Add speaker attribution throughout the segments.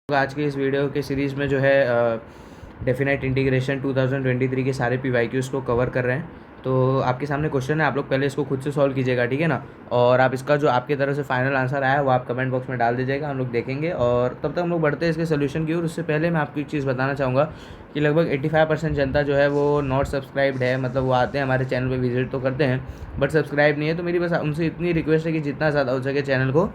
Speaker 1: आज की इस वीडियो के सीरीज़ में जो है डेफिनेट इंटीग्रेशन 2023 के सारे PYQs को कवर कर रहे हैं। तो आपके सामने क्वेश्चन है, आप लोग पहले इसको खुद से सॉल्व कीजिएगा, ठीक है ना। और आप इसका जो आपकी तरफ से फाइनल आंसर आया है वो आप कमेंट बॉक्स में डाल दीजिएगा, हम लोग देखेंगे। और तब तक हम लोग बढ़ते हैं इसके सोल्यूशन की ओर। उससे पहले मैं आपको एक चीज़ बताना चाहूँगा कि लगभग 85% जनता जो है वो नॉट सब्सक्राइब्ड है। मतलब वो आते हैं हमारे चैनल पर, विजिट तो करते हैं बट सब्सक्राइब नहीं है। तो मेरी बस उनसे इतनी रिक्वेस्ट है कि जितना ज़्यादा हो सके चैनल को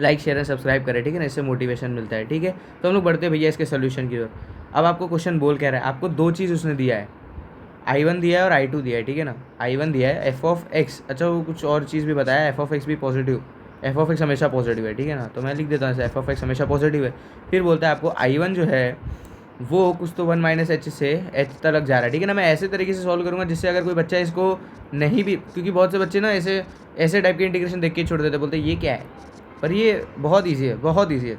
Speaker 1: लाइक शेयर एंड सब्सक्राइब करें, ठीक है ना। इससे मोटिवेशन मिलता है, ठीक है। तो हम लोग बढ़ते हैं भैया इसके सोल्यूशन की ओर। अब आपको क्वेश्चन बोल कह रहा है, आपको दो चीज़ उसने दिया है, I1 दिया है और I2 दिया है, ठीक है ना। I1 दिया है एफ ऑफ एक्स, अच्छा वो कुछ और चीज़ भी बताया, एफ ऑफ एक्स भी पॉजिटिव, एफ ऑफ एक्स हमेशा पॉजिटिव है, ठीक है ना। तो मैं लिख देता हूँ एफ ऑफ एक्स हमेशा पॉजिटिव है। फिर बोलता है आपको I1 जो है वो कुछ तो 1 - h से h तक जा रहा है, ठीक है ना। मैं ऐसे तरीके से सॉल्व करूँगा जिससे अगर कोई बच्चा इसको नहीं भी, क्योंकि बहुत से बच्चे ना ऐसे ऐसे टाइप के इंटीग्रेशन देख के छोड़ देते, बोलते ये क्या है, पर ये बहुत ईजी है, बहुत ईजी है।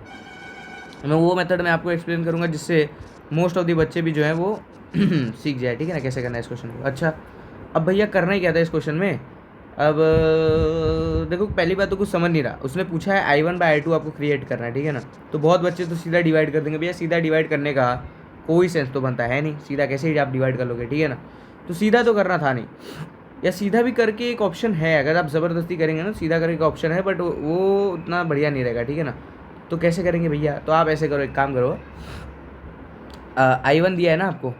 Speaker 1: मैं वो मेथड में आपको एक्सप्लेन करूँगा जिससे मोस्ट ऑफ द बच्चे भी जो है वो सीख जाए, ठीक है ना, कैसे करना है इस क्वेश्चन को। अच्छा, अब भैया करना ही क्या था इस क्वेश्चन में। अब देखो, पहली बात तो कुछ समझ नहीं रहा, उसने पूछा है I1/I2 आपको क्रिएट करना है, ठीक है ना। तो बहुत बच्चे तो सीधा डिवाइड कर देंगे, भैया सीधा डिवाइड करने का कोई सेंस तो बनता है नहीं, सीधा कैसे ही आप डिवाइड कर लोगे, ठीक है ना। तो सीधा तो करना था नहीं, या सीधा भी करके एक ऑप्शन है, अगर आप ज़बरदस्ती करेंगे ना सीधा करके एक ऑप्शन है, बट वो उतना बढ़िया नहीं रहेगा, ठीक है ना। तो कैसे करेंगे भैया, तो आप ऐसे करो, एक काम करो, I1 दिया है ना आपको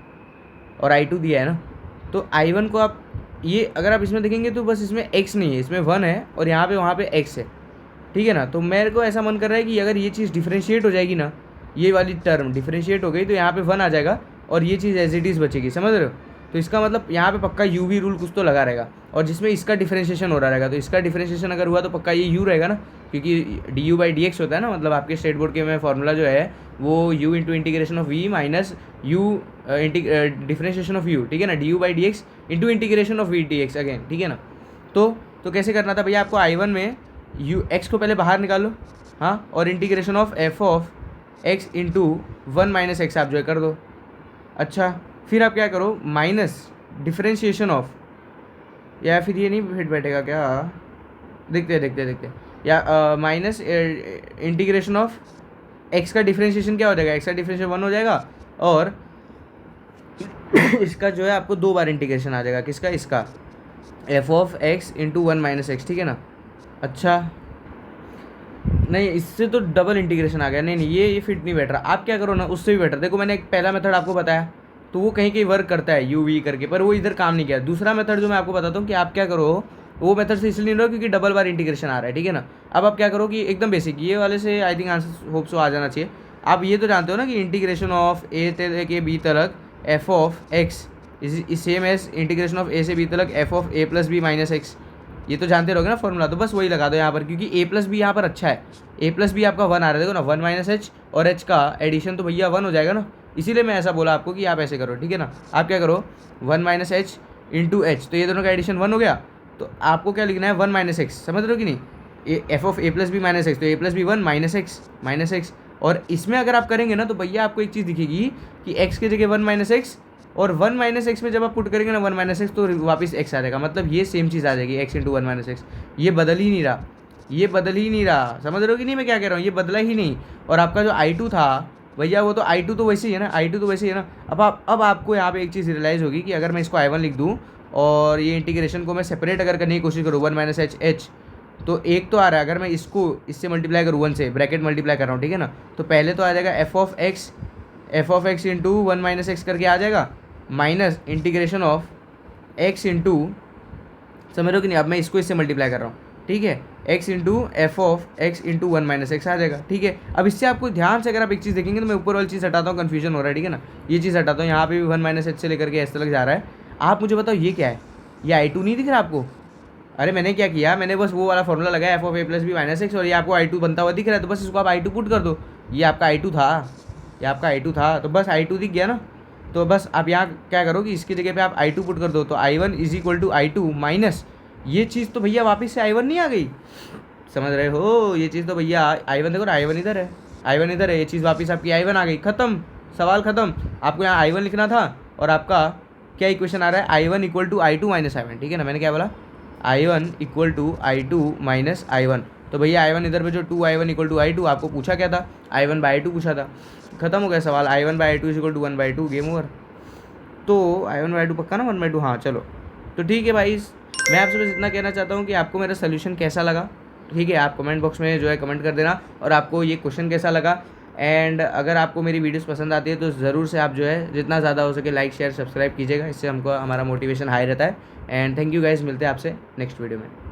Speaker 1: और I2 दिया है ना, तो I1 को आप ये अगर आप इसमें देखेंगे तो बस इसमें x नहीं है, इसमें 1 है और यहाँ पे वहाँ पे x है, ठीक है ना। तो मेरे को ऐसा मन कर रहा है कि अगर ये चीज़ डिफ्रेंशिएट हो जाएगी ना, ये वाली टर्म डिफ्रेंशिएट हो गई तो यहाँ पे 1 आ जाएगा और ये चीज़ एज इट इज़ बचेगी, समझ रहे हो। तो इसका मतलब यहाँ पे पक्का u v रूल कुछ तो लगा रहेगा, और जिसमें इसका डिफ्रेंशिएशन हो रहा रहेगा, तो इसका डिफ्रेंशिएशन अगर हुआ तो पक्का ये u रहेगा ना, क्योंकि du/dx होता है ना, मतलब आपके स्टेट बोर्ड के में फॉर्मूला जो है वो u into integration of v minus u differentiation of u, ठीक है ना, du/dx into integration of v dx again, ठीक है ना। तो कैसे करना था भैया, आपको I1 में x को पहले बाहर निकालो, हाँ, और integration of f of x into 1 - x आप जो है कर दो। अच्छा, फिर आप क्या करो, माइनस डिफ्रेंशिएशन ऑफ, या फिर ये नहीं फिट बैठेगा क्या, देखते या माइनस इंटीग्रेशन ऑफ x का डिफ्रेंशिएशन क्या हो जाएगा, x का डिफ्रेंशिएशन 1 हो जाएगा, और इसका जो है आपको 2 बार इंटीग्रेशन आ जाएगा, किसका, इसका F of x into 1 - x, ठीक है ना। अच्छा नहीं, इससे तो डबल इंटीग्रेशन आ गया, नहीं ये फिट नहीं बैठ रहा। आप क्या करो ना, उससे भी बेटर, देखो मैंने एक पहला मेथड आपको बताया तो वो कहीं कहीं वर्क करता है यू वी करके, पर वो इधर काम नहीं किया। दूसरा मेथड जो मैं आपको बताता हूँ कि आप क्या करो, वो मेथड से इसलिए नहीं रहो क्योंकि डबल बार इंटीग्रेशन आ रहा है, ठीक है ना। अब आप क्या करो कि एकदम बेसिक ये वाले से I think answer hope so आ जाना चाहिए। आप ये तो जानते हो ना कि इंटीग्रेशन ऑफ ए के बी तक F of X is same as integration of A से बी तक F of A plus B minus X, ये तो जानते रहोगे ना फॉर्मूला, तो बस वही लगा दो यहाँ पर, क्योंकि ए प्लस बी यहाँ पर अच्छा है, ए प्लस बी आपका 1 आ रहा है, देखो ना, 1 - h और h का एडिशन तो भैया 1 हो जाएगा ना, इसीलिए मैं ऐसा बोला आपको कि आप ऐसे करो, ठीक है ना। आप क्या करो, 1 - h इंटू एच, तो ये दोनों का एडिशन 1 हो गया, तो आपको क्या लिखना है, 1 - x, समझ रहे हो कि नहीं, F of A plus B minus X, तो A plus B 1 minus X. और इसमें अगर आप करेंगे ना तो भैया आपको एक चीज़ दिखेगी कि x की जगह 1 - x, और 1 - x में जब आप पुट करेंगे ना 1 - x, तो वापस x आ जाएगा, मतलब ये सेम चीज़ आ जाएगी, x इंटू 1 - x, ये बदल ही नहीं रहा, ये बदल ही नहीं रहा, समझ रहे हो कि नहीं मैं क्या कह रहा हूँ, ये बदला ही नहीं। और आपका जो I2 था भैया, वो तो I2 तो वैसे ही है ना, I2 तो वैसे ही है ना। अब आपको यहाँ पे एक चीज़ रियलाइज़ होगी कि अगर मैं इसको I1 लिख दूँ और ये इंटीग्रेशन को मैं सेपरेट अगर करने की कोशिश करूँ 1 - h, तो एक तो आ रहा है, अगर मैं इसको इससे मल्टीप्लाई करूँ 1 से, ब्रैकेट मल्टीप्लाई कर रहा हूँ, ठीक है ना, तो पहले तो आ जाएगा F of x into 1 - x करके आ जाएगा, minus integration of x into, समझ रहे हो कि नहीं, अब मैं इसको इससे मल्टीप्लाई कर रहा हूँ, ठीक है, x into F of x into 1 - x आ जाएगा, ठीक है। अब इससे आपको ध्यान से अगर आप एक चीज़ देखेंगे तो मैं ऊपर वाली चीज़ हटाता हूँ, कन्फ्यूजन हो रहा है, ठीक है ना, ये चीज़ हटाता हूँ, यहाँ पे भी 1 - h से लेकर के ऐसे तक जा रहा है। आप मुझे बताओ ये क्या है, ये I2 नहीं दिख रहा आपको। अरे मैंने क्या किया, मैंने बस वो वाला फॉर्मूला लगाया F of A plus B minus X, और ये आपको I2 बनता हुआ दिख रहा है, तो बस इसको आप I2 पुट कर दो, ये आपका I2 था, ये आपका I2 था, तो बस I2 दिख गया ना। तो बस आप यहाँ क्या करो कि इसकी जगह पे आप I2 पुट कर दो, तो I1 is equal to I2 minus ये चीज़, तो भैया वापस से I1 नहीं आ गई, समझ रहे हो, ये चीज़ तो भैया I1 देखो ना, I1 इधर है, I1 इधर है, ये चीज़ वापस आपकी I1 आ गई, खत्म, सवाल खत्म। आपको यहाँ I1 लिखना था, और आपका क्या इक्वेशन आ रहा है, I1 equal to I2 minus I1, ठीक है ना। मैंने क्या बोला, I1 equal to I2 minus I1, तो भैया I1 इधर पे जो 2I1 इक्वल टू I2 आपको पूछा क्या था, I1/2 पूछा था, खत्म हो गया सवाल। I1/2 is equal to 1/2, game over. तो I1/2 पक्का ना 1/2, हाँ चलो। तो ठीक है भाई, मैं आपसे बस इतना कहना चाहता हूँ कि आपको मेरा सोल्यूशन कैसा लगा, ठीक है, आप कमेंट बॉक्स में जो है कमेंट कर देना, और आपको ये क्वेश्चन कैसा लगा। एंड अगर आपको मेरी वीडियोस पसंद आती है तो ज़रूर से आप जो है जितना ज़्यादा हो सके लाइक शेयर सब्सक्राइब कीजिएगा, इससे हमको हमारा मोटिवेशन हाई रहता है। एंड थैंक यू गाइस, मिलते हैं आपसे नेक्स्ट वीडियो में।